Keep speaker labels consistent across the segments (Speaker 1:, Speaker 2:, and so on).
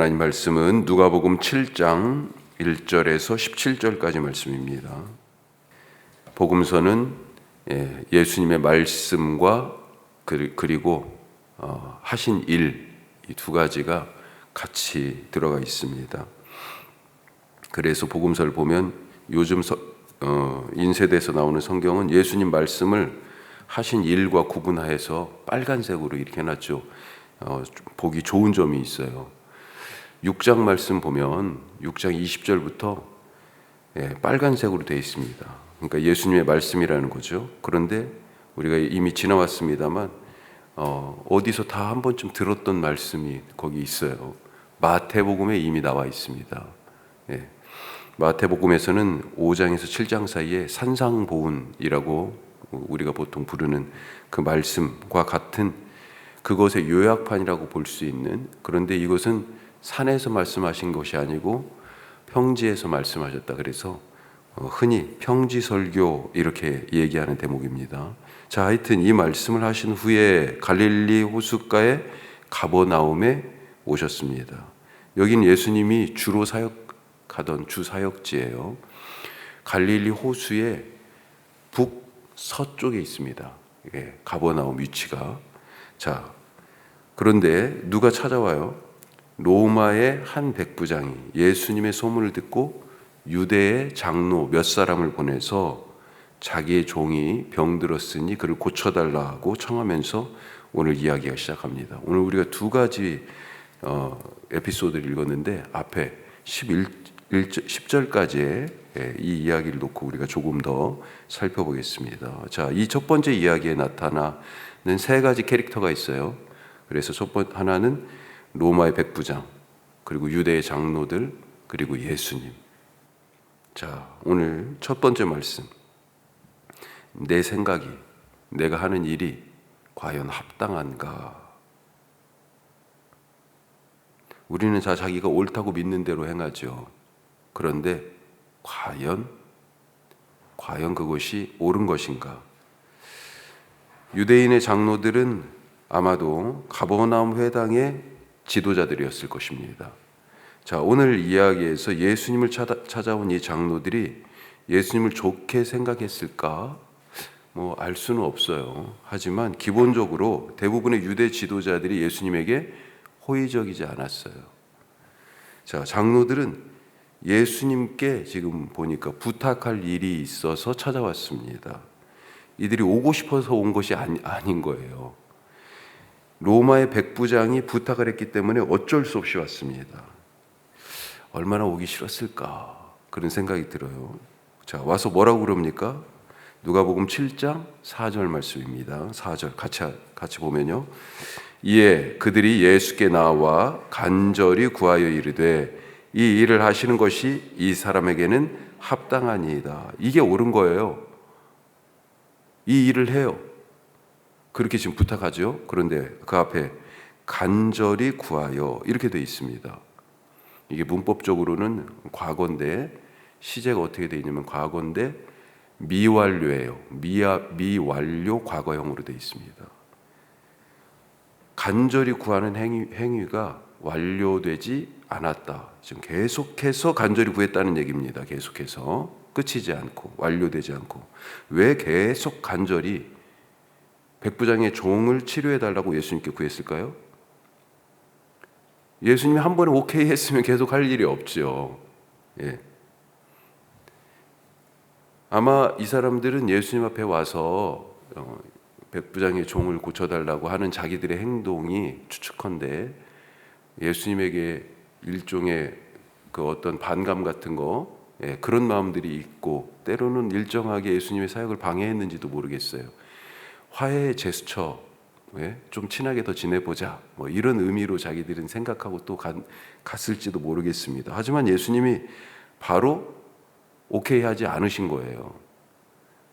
Speaker 1: 하나님 말씀은 누가복음 7장 1절에서 17절까지 말씀입니다. 복음서는 예수님의 말씀과 그리고 하신 일, 이 두 가지가 같이 들어가 있습니다. 그래서 복음서를 보면 요즘 인쇄돼서 나오는 성경은 예수님 말씀을 하신 일과 구분해서 빨간색으로 이렇게 해놨죠. 보기 좋은 점이 있어요. 6장 말씀 보면 6장 20절부터 빨간색으로 되어 있습니다. 그러니까 예수님의 말씀이라는 거죠. 그런데 우리가 이미 지나왔습니다만 어디서 다 한 번쯤 들었던 말씀이 거기 있어요. 마태복음에 이미 나와 있습니다. 마태복음에서는 5장에서 7장 사이에 산상보훈이라고 우리가 보통 부르는 그 말씀과 같은 그것의 요약판이라고 볼 수 있는, 그런데 이것은 산에서 말씀하신 것이 아니고 평지에서 말씀하셨다. 그래서 흔히 평지설교 이렇게 얘기하는 대목입니다. 자, 하여튼 이 말씀을 하신 후에 갈릴리 호숫가에 가버나움에 오셨습니다. 여긴 예수님이 주로 사역하던 주 사역지예요. 갈릴리 호수의 북서쪽에 있습니다. 가버나움 위치가. 자, 그런데 누가 찾아와요? 로마의 한 백부장이 예수님의 소문을 듣고 유대의 장로 몇 사람을 보내서 자기의 종이 병들었으니 그를 고쳐달라고 청하면서 오늘 이야기가 시작합니다. 오늘 우리가 두 가지 에피소드를 읽었는데 앞에 10절까지의 이 이야기를 놓고 우리가 조금 더 살펴보겠습니다. 자, 이 첫 번째 이야기에 나타나는 세 가지 캐릭터가 있어요. 그래서 하나는 로마의 백부장, 그리고 유대의 장로들, 그리고 예수님. 자, 오늘 첫 번째 말씀. 내 생각이, 내가 하는 일이 과연 합당한가? 우리는 자기가 옳다고 믿는 대로 행하죠. 그런데 과연 그것이 옳은 것인가? 유대인의 장로들은 아마도 가버나움 회당의 지도자들이었을 것입니다. 자, 오늘 이야기에서 예수님을 찾아온 이 장로들이 예수님을 좋게 생각했을까? 알 수는 없어요. 하지만 기본적으로 대부분의 유대 지도자들이 예수님에게 호의적이지 않았어요. 자, 장로들은 예수님께 지금 보니까 부탁할 일이 있어서 찾아왔습니다. 이들이 오고 싶어서 온 것이 아닌 거예요. 로마의 백부장이 부탁을 했기 때문에 어쩔 수 없이 왔습니다. 얼마나 오기 싫었을까? 그런 생각이 들어요. 자, 와서 뭐라고 그럽니까? 누가복음 7장 4절 말씀입니다. 4절 같이 보면요. 이에 그들이 예수께 나와 간절히 구하여 이르되 이 일을 하시는 것이 이 사람에게는 합당하니이다. 이게 옳은 거예요. 이 일을 해요. 그렇게 지금 부탁하죠. 그런데 그 앞에 간절히 구하여 이렇게 되어 있습니다. 이게 문법적으로는 과거인데 시제가 어떻게 되어 있냐면 과거인데 미완료예요. 미완료 과거형으로 되어 있습니다. 간절히 구하는 행위가 완료되지 않았다. 지금 계속해서 간절히 구했다는 얘기입니다. 계속해서 끝이지 않고 완료되지 않고. 왜 계속 간절히 백부장의 종을 치료해달라고 예수님께 구했을까요? 예수님이 한 번에 오케이 했으면 계속 할 일이 없죠. 아마 이 사람들은 예수님 앞에 와서 백부장의 종을 고쳐달라고 하는 자기들의 행동이 추측컨대 예수님에게 일종의 그 어떤 반감 같은 거, 그런 마음들이 있고 때로는 일정하게 예수님의 사역을 방해했는지도 모르겠어요. 화해의 제스처, 좀 친하게 더 지내보자, 이런 의미로 자기들은 생각하고 또 갔을지도 모르겠습니다. 하지만 예수님이 바로 오케이 하지 않으신 거예요.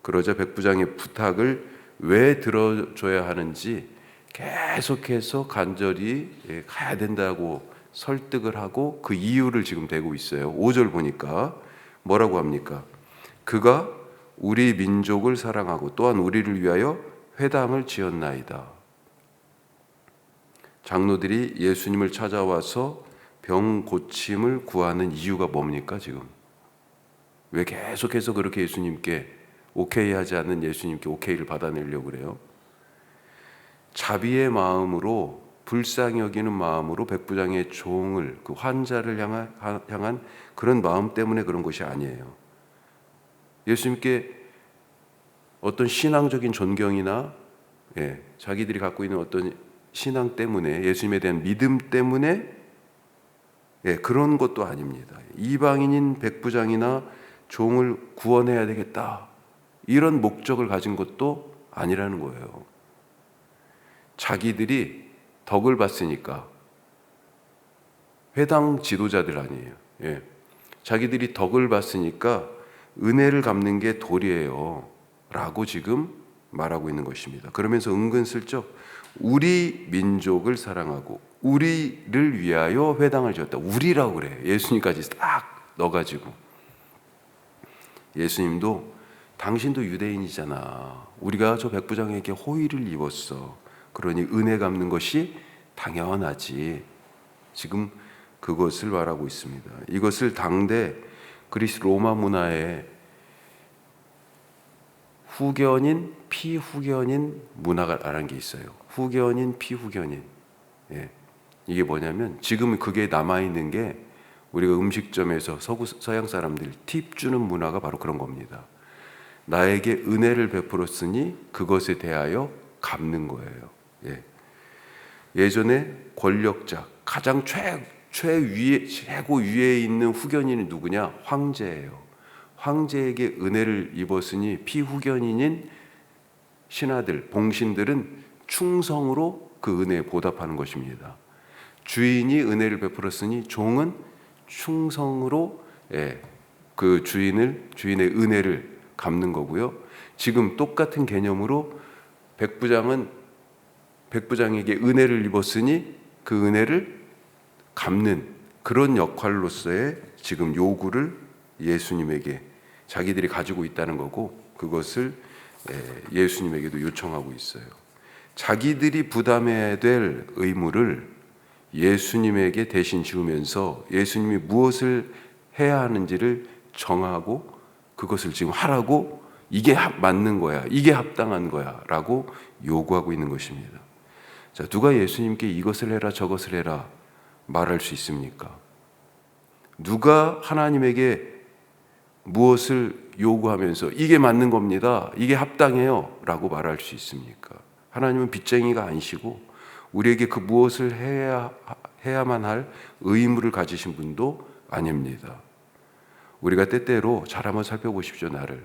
Speaker 1: 그러자 백부장의 부탁을 왜 들어줘야 하는지 계속해서 간절히 가야 된다고 설득을 하고 그 이유를 지금 대고 있어요. 5절 보니까 뭐라고 합니까? 그가 우리 민족을 사랑하고 또한 우리를 위하여 회당을 지었나이다. 장로들이 예수님을 찾아와서 병 고침을 구하는 이유가 뭡니까 지금? 왜 계속해서 그렇게 예수님께 오케이 하지 않는 예수님께 오케이를 받아내려고 그래요? 자비의 마음으로, 불쌍히 여기는 마음으로 백부장의 종을, 그 환자를 향한 그런 마음 때문에 그런 것이 아니에요. 예수님께 어떤 신앙적인 존경이나 자기들이 갖고 있는 어떤 신앙 때문에, 예수님에 대한 믿음 때문에 그런 것도 아닙니다. 이방인인 백부장이나 종을 구원해야 되겠다, 이런 목적을 가진 것도 아니라는 거예요. 자기들이 덕을 봤으니까, 회당 지도자들 아니에요. 자기들이 덕을 봤으니까 은혜를 갚는 게 도리예요 라고 지금 말하고 있는 것입니다. 그러면서 은근슬쩍 우리 민족을 사랑하고 우리를 위하여 회당을 지었다, 우리라고 그래요. 예수님까지 딱 넣어가지고. 예수님도 당신도 유대인이잖아, 우리가 저 백부장에게 호의를 입었어, 그러니 은혜 갚는 것이 당연하지, 지금 그것을 말하고 있습니다. 이것을 당대 그리스 로마 문화에 후견인, 피후견인 문화라는 게 있어요. 후견인, 피후견인. 이게 뭐냐면 지금 그게 남아있는 게, 우리가 음식점에서 서양 사람들 팁 주는 문화가 바로 그런 겁니다. 나에게 은혜를 베풀었으니 그것에 대하여 갚는 거예요. 예전에 권력자, 가장 최고 위에 있는 후견인이 누구냐? 황제예요. 황제에게 은혜를 입었으니 피후견인인 신하들, 봉신들은 충성으로 그 은혜에 보답하는 것입니다. 주인이 은혜를 베풀었으니 종은 충성으로 그 주인의 은혜를 갚는 거고요. 지금 똑같은 개념으로 백부장에게 은혜를 입었으니 그 은혜를 갚는 그런 역할로서의 지금 요구를 예수님에게 자기들이 가지고 있다는 거고, 그것을 예수님에게도 요청하고 있어요. 자기들이 부담해야 될 의무를 예수님에게 대신 지우면서 예수님이 무엇을 해야 하는지를 정하고 그것을 지금 하라고, 이게 맞는 거야, 이게 합당한 거야 라고 요구하고 있는 것입니다. 자, 누가 예수님께 이것을 해라 저것을 해라 말할 수 있습니까? 누가 하나님에게 무엇을 요구하면서 이게 맞는 겁니다, 이게 합당해요 라고 말할 수 있습니까? 하나님은 빚쟁이가 아니시고 우리에게 그 무엇을 해야만 할 의무를 가지신 분도 아닙니다. 우리가 때때로 잘 한번 살펴보십시오, 나를.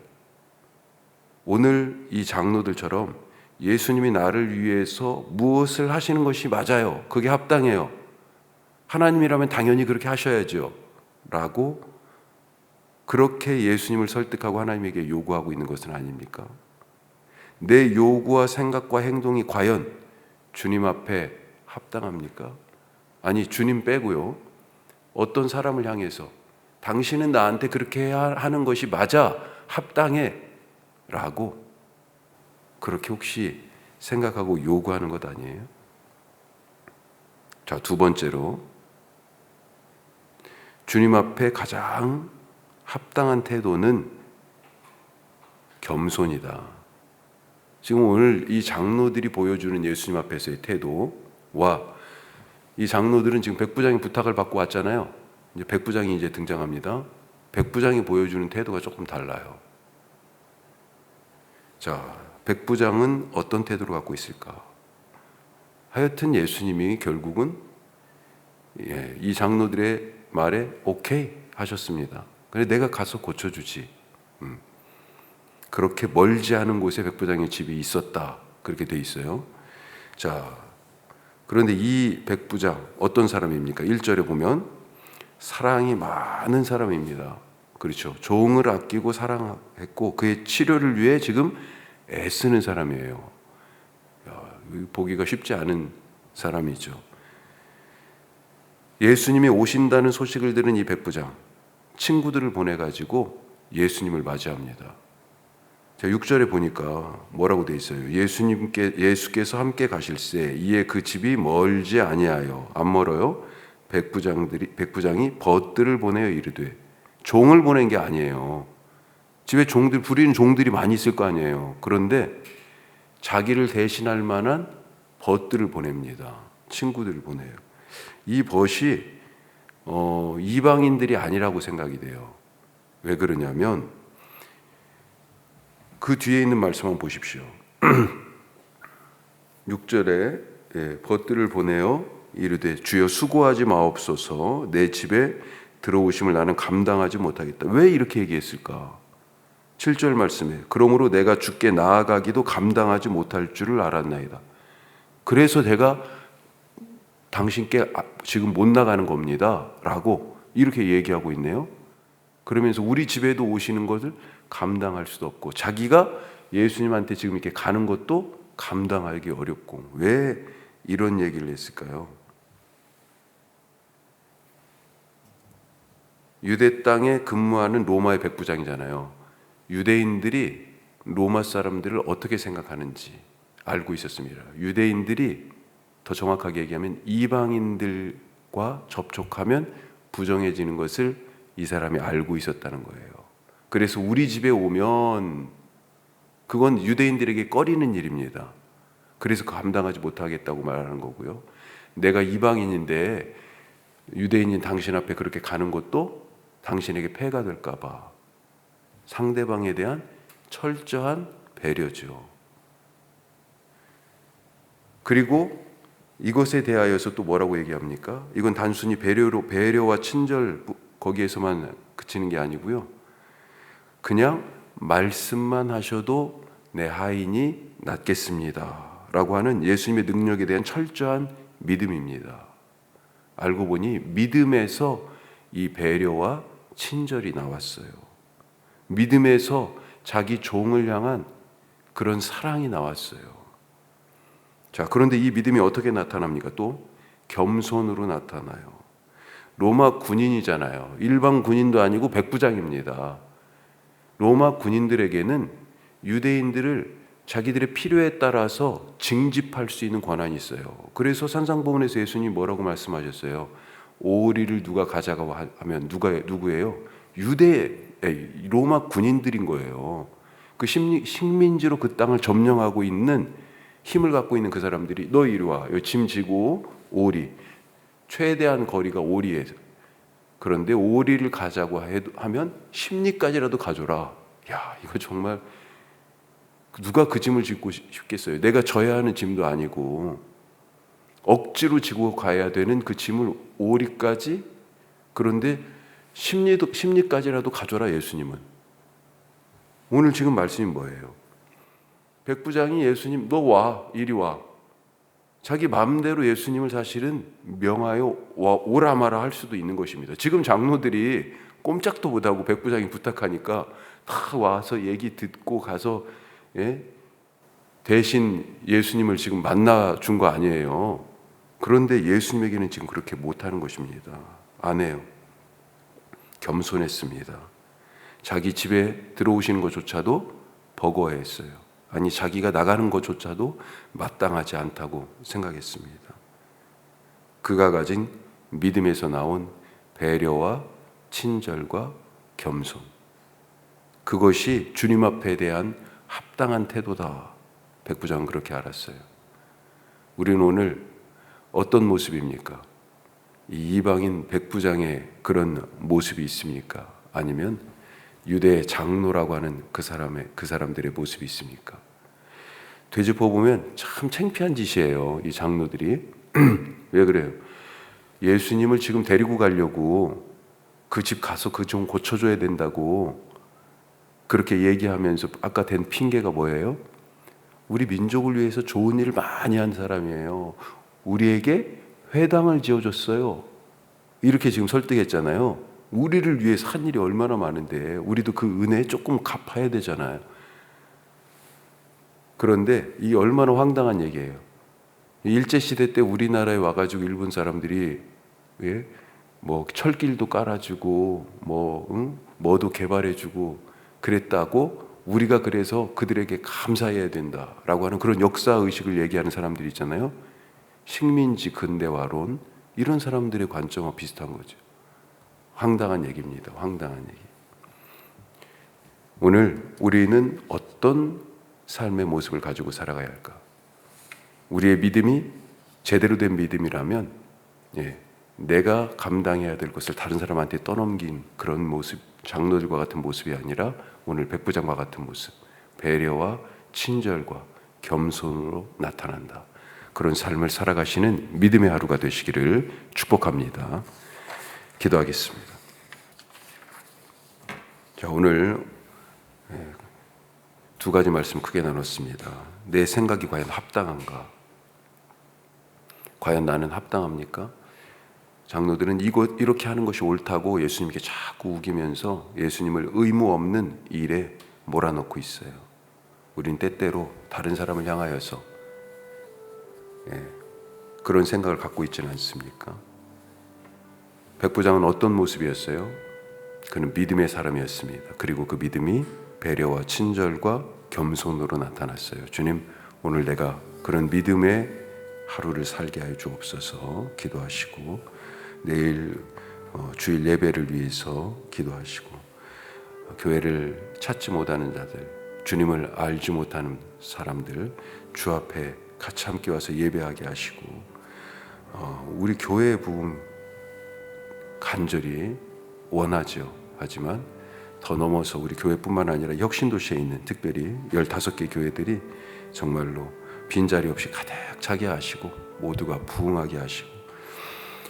Speaker 1: 오늘 이 장로들처럼 예수님이 나를 위해서 무엇을 하시는 것이 맞아요, 그게 합당해요, 하나님이라면 당연히 그렇게 하셔야죠 라고 그렇게 예수님을 설득하고 하나님에게 요구하고 있는 것은 아닙니까? 내 요구와 생각과 행동이 과연 주님 앞에 합당합니까? 아니, 주님 빼고요, 어떤 사람을 향해서 당신은 나한테 그렇게 하는 것이 맞아, 합당해 라고 그렇게 혹시 생각하고 요구하는 것 아니에요? 자, 두 번째로, 주님 앞에 가장 합당한 태도는 겸손이다. 지금 오늘 이 장로들이 보여주는 예수님 앞에서의 태도와, 이 장로들은 지금 백부장의 부탁을 받고 왔잖아요. 이제 백부장이 이제 등장합니다. 백부장이 보여주는 태도가 조금 달라요. 자, 백부장은 어떤 태도를 갖고 있을까? 하여튼 예수님이 결국은 이 장로들의 말에 오케이 하셨습니다. 그래, 내가 가서 고쳐주지. 그렇게 멀지 않은 곳에 백부장의 집이 있었다, 그렇게 돼 있어요. 자, 그런데 이 백부장 어떤 사람입니까? 1절에 보면 사랑이 많은 사람입니다. 그렇죠. 종을 아끼고 사랑했고 그의 치료를 위해 지금 애쓰는 사람이에요. 보기가 쉽지 않은 사람이죠. 예수님이 오신다는 소식을 들은 이 백부장, 친구들을 보내가지고 예수님을 맞이합니다. 자, 6절에 보니까 뭐라고 돼 있어요? 예수께서 함께 가실새 이에 그 집이 멀지 아니하여, 안 멀어요, 백부장이 벗들을 보내어 이르되, 종을 보낸 게 아니에요. 집에 종들 부리는 종들이 많이 있을 거 아니에요. 그런데 자기를 대신할 만한 벗들을 보냅니다. 친구들을 보내요. 이 벗이 이방인들이 아니라고 생각이 돼요. 왜 그러냐면 그 뒤에 있는 말씀 한번 보십시오. 6절에 벗들을 보내어 이르되 주여 수고하지 마옵소서, 내 집에 들어오심을 나는 감당하지 못하겠다. 왜 이렇게 얘기했을까? 7절 말씀에 그러므로 내가 주께 나아가기도 감당하지 못할 줄을 알았나이다. 그래서 내가 당신께 지금 못 나가는 겁니다 라고 이렇게 얘기하고 있네요. 그러면서 우리 집에도 오시는 것을 감당할 수도 없고, 자기가 예수님한테 지금 이렇게 가는 것도 감당하기 어렵고, 왜 이런 얘기를 했을까요? 유대 땅에 근무하는 로마의 백부장이잖아요. 유대인들이 로마 사람들을 어떻게 생각하는지 알고 있었습니다. 유대인들이 더 정확하게 얘기하면 이방인들과 접촉하면 부정해지는 것을 이 사람이 알고 있었다는 거예요. 그래서 우리 집에 오면 그건 유대인들에게 꺼리는 일입니다. 그래서 감당하지 못하겠다고 말하는 거고요. 내가 이방인인데 유대인인 당신 앞에 그렇게 가는 것도 당신에게 폐가 될까 봐 상대방에 대한 철저한 배려죠. 그리고 이것에 대하여서 또 뭐라고 얘기합니까? 이건 단순히 배려와 친절 거기에서만 그치는 게 아니고요. 그냥 말씀만 하셔도 내 하인이 낫겠습니다 라고 하는 예수님의 능력에 대한 철저한 믿음입니다. 알고 보니 믿음에서 이 배려와 친절이 나왔어요. 믿음에서 자기 종을 향한 그런 사랑이 나왔어요. 자, 그런데 이 믿음이 어떻게 나타납니까? 또 겸손으로 나타나요. 로마 군인이잖아요. 일반 군인도 아니고 백부장입니다. 로마 군인들에게는 유대인들을 자기들의 필요에 따라서 징집할 수 있는 권한이 있어요. 그래서 산상보훈에서 예수님이 뭐라고 말씀하셨어요? 오리를 누가 가져가 하면 누구예요? 로마 군인들인 거예요. 그 식민지로 그 땅을 점령하고 있는 힘을 갖고 있는 그 사람들이 너 이리 와, 짐 지고 오리, 최대한 거리가 오리에서, 그런데 오리를 가자고 하면 10리까지라도 가져라. 야, 이거 정말 누가 그 짐을 짓고 싶겠어요? 내가 져야 하는 짐도 아니고 억지로 지고 가야 되는 그 짐을 오리까지, 그런데 10리까지라도 가져라. 예수님은 오늘 지금 말씀이 뭐예요? 백부장이 예수님 너 와, 이리 와, 자기 마음대로 예수님을 사실은 명하여 오라 마라 할 수도 있는 것입니다. 지금 장로들이 꼼짝도 못하고 백부장이 부탁하니까 다 와서 얘기 듣고 가서 대신 예수님을 지금 만나 준 거 아니에요. 그런데 예수님에게는 지금 그렇게 못하는 것입니다. 안 해요. 겸손했습니다. 자기 집에 들어오시는 것조차도 버거워했어요. 아니, 자기가 나가는 것조차도 마땅하지 않다고 생각했습니다. 그가 가진 믿음에서 나온 배려와 친절과 겸손, 그것이 주님 앞에 대한 합당한 태도다. 백부장은 그렇게 알았어요. 우리는 오늘 어떤 모습입니까? 이 이방인 백부장의 그런 모습이 있습니까? 아니면 유대 장로라고 하는 그 사람들의 모습이 있습니까? 되짚어 보면 참 창피한 짓이에요. 이 장로들이 왜 그래요? 예수님을 지금 데리고 가려고 그 집 가서 그 좀 고쳐줘야 된다고 그렇게 얘기하면서 아까 댄 핑계가 뭐예요? 우리 민족을 위해서 좋은 일을 많이 한 사람이에요. 우리에게 회당을 지어줬어요. 이렇게 지금 설득했잖아요. 우리를 위해서 한 일이 얼마나 많은데 우리도 그 은혜에 조금 갚아야 되잖아요. 그런데 이게 얼마나 황당한 얘기예요. 일제시대 때 우리나라에 와가지고 일본 사람들이 뭐 철길도 깔아주고 뭐도 개발해주고 그랬다고, 우리가 그래서 그들에게 감사해야 된다라고 하는 그런 역사의식을 얘기하는 사람들이 있잖아요. 식민지 근대화론, 이런 사람들의 관점과 비슷한 거죠. 황당한 얘기입니다. 황당한 얘기. 오늘 우리는 어떤 삶의 모습을 가지고 살아가야 할까? 우리의 믿음이 제대로 된 믿음이라면 내가 감당해야 될 것을 다른 사람한테 떠넘긴 그런 모습, 장로들과 같은 모습이 아니라 오늘 백부장과 같은 모습, 배려와 친절과 겸손으로 나타난다. 그런 삶을 살아가시는 믿음의 하루가 되시기를 축복합니다. 기도하겠습니다. 자, 오늘 두 가지 말씀 크게 나눴습니다. 내 생각이 과연 합당한가? 과연 나는 합당합니까? 장로들은 이렇게 하는 것이 옳다고 예수님께 자꾸 우기면서 예수님을 의무 없는 일에 몰아넣고 있어요. 우린 때때로 다른 사람을 향하여서 그런 생각을 갖고 있지는 않습니까? 백부장은 어떤 모습이었어요? 그는 믿음의 사람이었습니다. 그리고 그 믿음이 배려와 친절과 겸손으로 나타났어요. 주님, 오늘 내가 그런 믿음의 하루를 살게 하여 주옵소서. 기도하시고 내일 주일 예배를 위해서 기도하시고 교회를 찾지 못하는 자들, 주님을 알지 못하는 사람들 주 앞에 같이 함께 와서 예배하게 하시고 우리 교회의 부흥 간절히 원하죠. 하지만 더 넘어서 우리 교회뿐만 아니라 혁신도시에 있는 특별히 15개 교회들이 정말로 빈자리 없이 가득 차게 하시고 모두가 부흥하게 하시고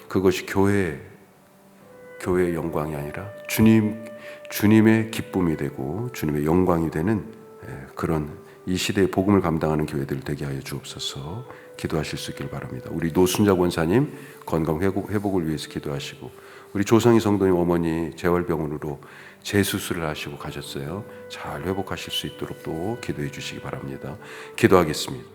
Speaker 1: 그것이 교회의 영광이 아니라 주님의 기쁨이 되고 주님의 영광이 되는 그런 이 시대의 복음을 감당하는 교회들 되게 하여 주옵소서. 기도하실 수 있길 바랍니다. 우리 노순자 권사님 건강 회복을 위해서 기도하시고 우리 조성희 성도님 어머니 재활병원으로 재수술을 하시고 가셨어요. 잘 회복하실 수 있도록 또 기도해 주시기 바랍니다. 기도하겠습니다.